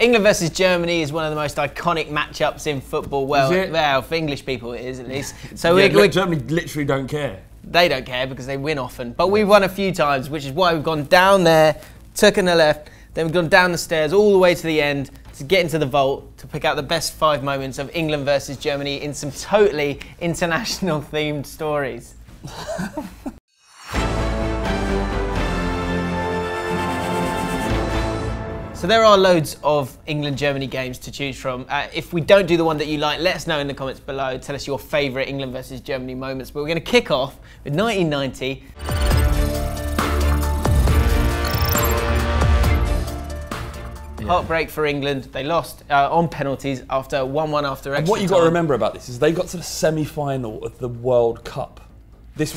England versus Germany is one of the most iconic matchups in football. Well, for English people it is at least. So Germany literally don't care. They don't care because they win often. But we've won a few times, which is why we've gone down there, took on the left, then we've gone down the stairs all the way to the end to get into the vault to pick out the best 5 moments of England versus Germany in some totally international themed stories. So there are loads of England-Germany games to choose from. If we don't do the one that you like, let us know in the comments below. Tell us your favourite England versus Germany moments. But we're going to kick off with 1990. Yeah. Heartbreak for England. They lost on penalties after 1-1 after extra time. And what you've got to remember about this is they got to the semi-final of the World Cup. This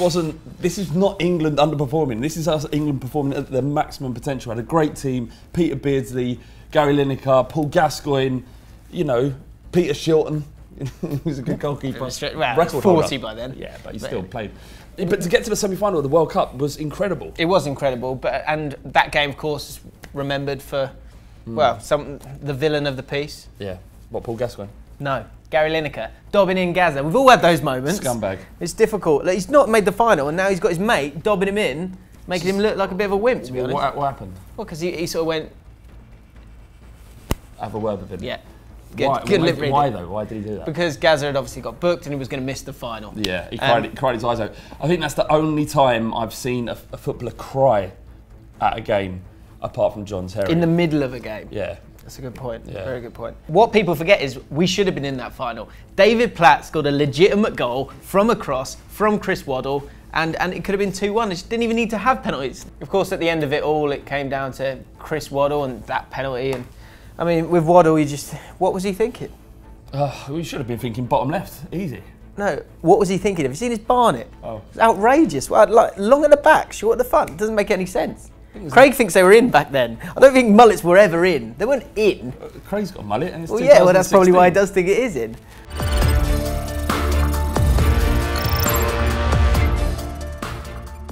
is not England underperforming. This is us England performing at their maximum potential. Had a great team: Peter Beardsley, Gary Lineker, Paul Gascoigne, you know, Peter Shilton. He was a good goalkeeper. Well, record 40 holder by then. Yeah, but he still played. But to get to the semi-final of the World Cup was incredible. It was incredible, and that game, of course, is remembered for, well, the villain of the piece. Yeah. What, Paul Gascoigne? No. Gary Lineker, dobbing in Gaza. We've all had those moments. Scumbag. It's difficult. Like, he's not made the final, and now he's got his mate dobbing him in, making him look like a bit of a wimp, to be honest. What happened? Well, because he sort of went... Have a word with him. Yeah. Why though? Why did he do that? Because Gaza had obviously got booked and he was going to miss the final. Yeah, he cried his eyes out. I think that's the only time I've seen a footballer cry at a game, apart from John Terry. In the middle of a game. Yeah. That's a good point. Yeah. Very good point. What people forget is we should have been in that final. David Platt scored a legitimate goal from a cross from Chris Waddle, and it could have been 2-1. It didn't even need to have penalties. Of course, at the end of it all, it came down to Chris Waddle and that penalty. And I mean, with Waddle, what was he thinking? We should have been thinking bottom left, easy. No, what was he thinking? Have you seen his barnet? Oh. It's outrageous. Well, like, long at the back, short at the front. It doesn't make any sense. Craig thinks they were in back then. I don't think mullets were ever in. They weren't in. Craig's got a mullet and it's Well, yeah, well, that's probably why he does think it is in.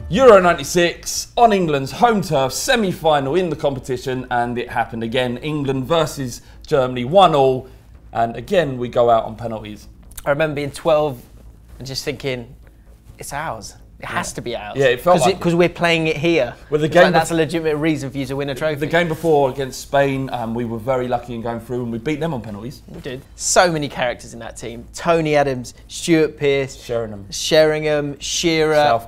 Euro 96 on England's home turf, semi-final in the competition, and it happened again. England versus Germany, 1-1, and again we go out on penalties. I remember being 12 and just thinking, it's ours. It has to be ours. Yeah, it felt like because we're playing it here. Well, the game like that's a legitimate reason for you to win a trophy. The game before against Spain, we were very lucky in going through, and we beat them on penalties. We did. So many characters in that team: Tony Adams, Stuart Pearce, Sheringham, Shearer,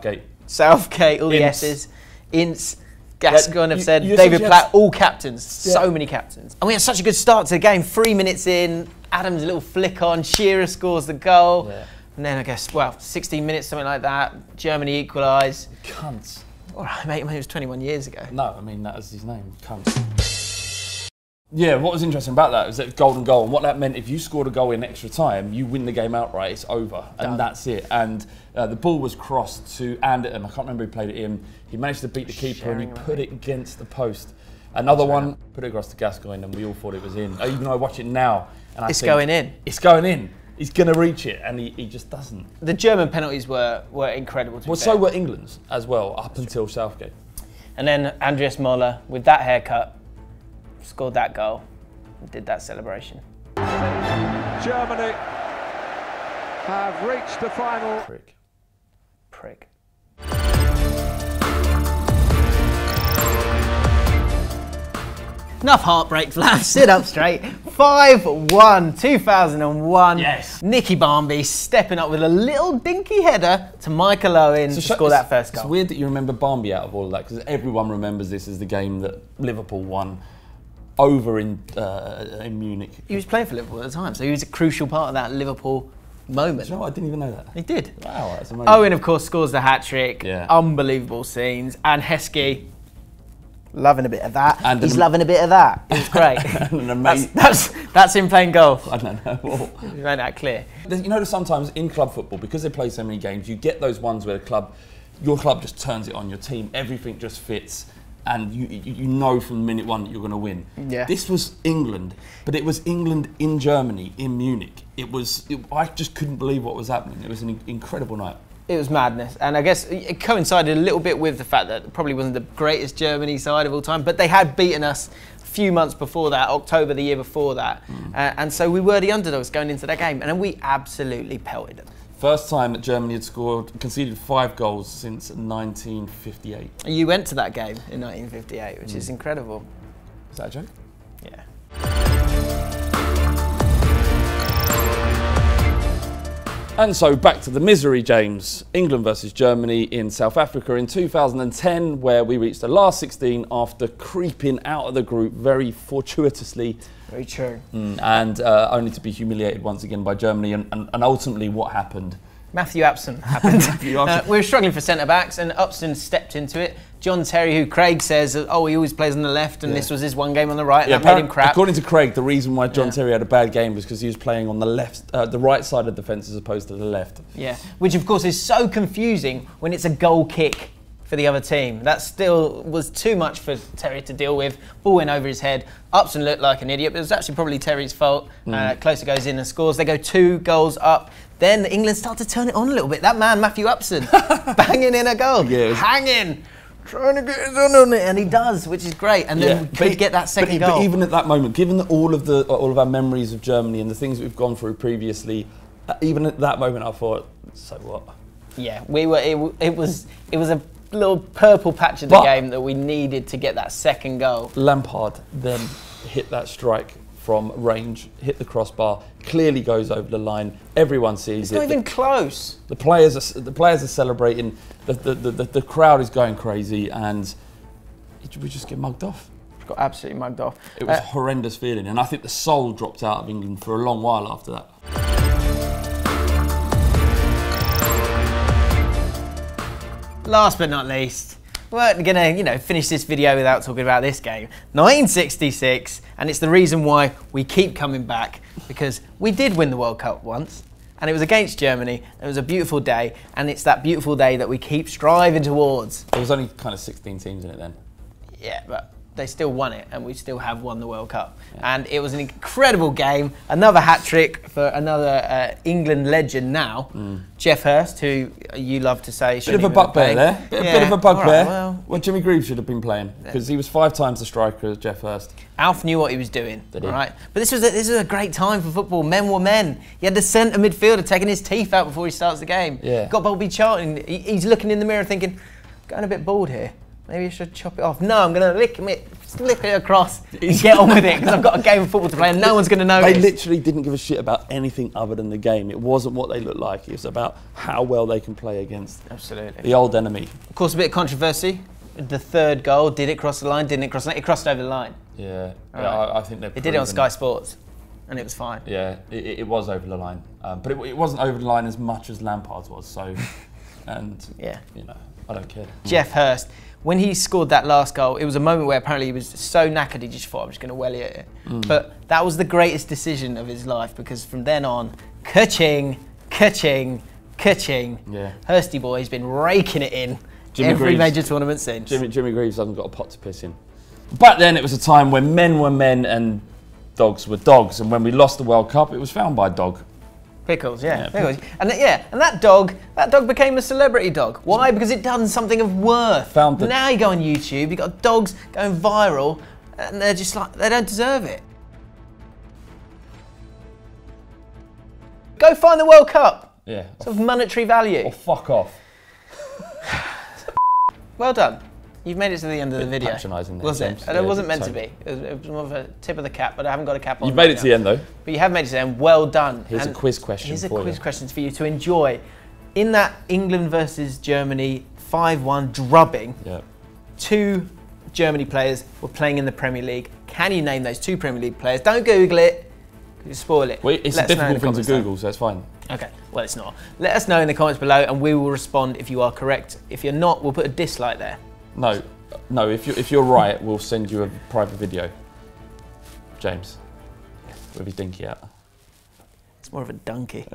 Southgate, all the S's, Ince, Gascoigne have said, David Platt, all captains. So many captains. And we had such a good start to the game. 3 minutes in, Adams a little flick on, Shearer scores the goal. Yeah. And then I guess, well, 16 minutes, something like that, Germany equalise. Cunts. All right, mate, it was 21 years ago. No, I mean, that was his name, Cunts. Yeah, what was interesting about that was that golden goal, and what that meant, if you scored a goal in extra time, you win the game outright, it's over, and that's it. And the ball was crossed to Anderton, I can't remember who played it in. He managed to beat the keeper and he put it against the post. Another one, put it across to Gascoigne, and we all thought it was in. Even though I watch it now, and I think, going in. It's going in. He's going to reach it, and he just doesn't. The German penalties were incredible. Well, so were England's as well, up until Southgate. And then Andreas Möller, with that haircut, scored that goal and did that celebration. Germany have reached the final. Prick. Enough heartbreak, lads. Sit up straight. 5-1, 2001. Yes. Nicky Barmby stepping up with a little dinky header to Michael Owen to score that first goal. It's weird that you remember Barmby out of all of that, because everyone remembers this as the game that Liverpool won over in Munich. He was playing for Liverpool at the time, so he was a crucial part of that Liverpool moment. Do you know what? I didn't even know that. He did. Wow, that's amazing. Owen, of course, scores the hat-trick. Yeah. Unbelievable scenes. And Heskey, loving a bit of that. And he's loving a bit of that. It was great. That's him playing golf. I don't know. You made that clear. You know, sometimes in club football, because they play so many games, you get those ones where your club just turns it on, your team, everything just fits, and you know from minute one that you're going to win. Yeah. This was England, but it was England in Germany, in Munich. I just couldn't believe what was happening. It was an incredible night. It was madness, and I guess it coincided a little bit with the fact that it probably wasn't the greatest Germany side of all time, but they had beaten us few months before that, October the year before that. And so we were the underdogs going into that game, and then we absolutely pelted them. First time that Germany had conceded 5 goals since 1958. You went to that game in 1958, which is incredible. Is that a joke? Yeah. And so back to the misery, James. England versus Germany in South Africa in 2010, where we reached the last 16 after creeping out of the group very fortuitously. Very true. And only to be humiliated once again by Germany. And ultimately, what happened? Matthew Upson happened. We were struggling for centre-backs, and Upson stepped into it. John Terry, who Craig says, oh, he always plays on the left, and this was his one game on the right, and that made him crap. According to Craig, the reason why John Terry had a bad game was because he was playing on the left, the right side of the defence as opposed to the left. Yeah, which of course is so confusing when it's a goal kick for the other team. That still was too much for Terry to deal with. Ball went over his head. Upson looked like an idiot, but it was actually probably Terry's fault. Closer goes in and scores. They go 2 goals up. Then England start to turn it on a little bit. That man, Matthew Upson, banging in a goal, hanging, trying to get his on it, and he does, which is great. And then we could get that second goal. But even at that moment, given all of our memories of Germany and the things that we've gone through previously, even at that moment, I thought, so what? Yeah, we were. It was a little purple patch of the game that we needed to get that second goal. Lampard then hit that strike from range, hit the crossbar, clearly goes over the line. Everyone sees it. It's not even close. The players are celebrating. The crowd is going crazy, and we just get mugged off. Got absolutely mugged off. It was a horrendous feeling, and I think the soul dropped out of England for a long while after that. Last but not least, we're going to, finish this video without talking about this game. 1966, and it's the reason why we keep coming back, because we did win the World Cup once, and it was against Germany. It was a beautiful day, and it's that beautiful day that we keep striving towards. There was only kind of 16 teams in it then. Yeah, but they still won it, and we still have won the World Cup. Yeah. And it was an incredible game. Another hat-trick for another England legend now, Jeff Hurst, who you love to say... Bit of a bugbear there. Bit of a bugbear. Well, Jimmy Greaves should have been playing, because he was 5 times the striker as Jeff Hurst. Alf knew what he was doing, right? But this was a great time for football. Men were men. You had the centre midfielder taking his teeth out before he starts the game. Yeah. Got Bobby Charlton. He's looking in the mirror thinking, going a bit bored here. Maybe I should chop it off. No, I'm going to slip it across and get on with it, because I've got a game of football to play and no one's going to notice. They literally didn't give a shit about anything other than the game. It wasn't what they looked like. It was about how well they can play against the old enemy. Of course, a bit of controversy. The third goal, did it cross the line? Didn't it cross the line? It crossed over the line. Yeah, I think they're. It did it on Sky Sports, and it was fine. Yeah, it was over the line, but it wasn't over the line as much as Lampard's was. So, and I don't care. Jeff Hurst. When he scored that last goal, it was a moment where apparently he was so knackered he just thought, I'm just going to welly at it. But that was the greatest decision of his life, because from then on, ka-ching, ka-ching, ka-ching. Yeah. Hursty boy's been raking it in every major tournament since. Jimmy Greaves hasn't got a pot to piss in. Back then, it was a time when men were men and dogs were dogs. And when we lost the World Cup, it was found by a dog. Pickles, Pickles. And that dog became a celebrity dog. Why? Because it done something of worth. Now you go on YouTube, you got dogs going viral, and they're just like, they don't deserve it. Go find the World Cup. Yeah. It's of monetary value. Or fuck off. Well done. You've made it to the end of the video. Patronising there, was it? And it wasn't meant to be. It was more of a tip of the cap, but I haven't got a cap on. You've made it to the end though. But you have made it to the end. Well done. Here's a quiz question. Here's a quiz question for you to enjoy. In that England versus Germany 5-1 drubbing, 2 Germany players were playing in the Premier League. Can you name those 2 Premier League players? Don't Google it. You spoil it. Well, it's a difficult thing to Google, so it's fine. Okay, well it's not. Let us know in the comments below, and we will respond if you are correct. If you're not, we'll put a dislike there. No. If you're right, we'll send you a private video. James, with his dinky out. It's more of a donkey.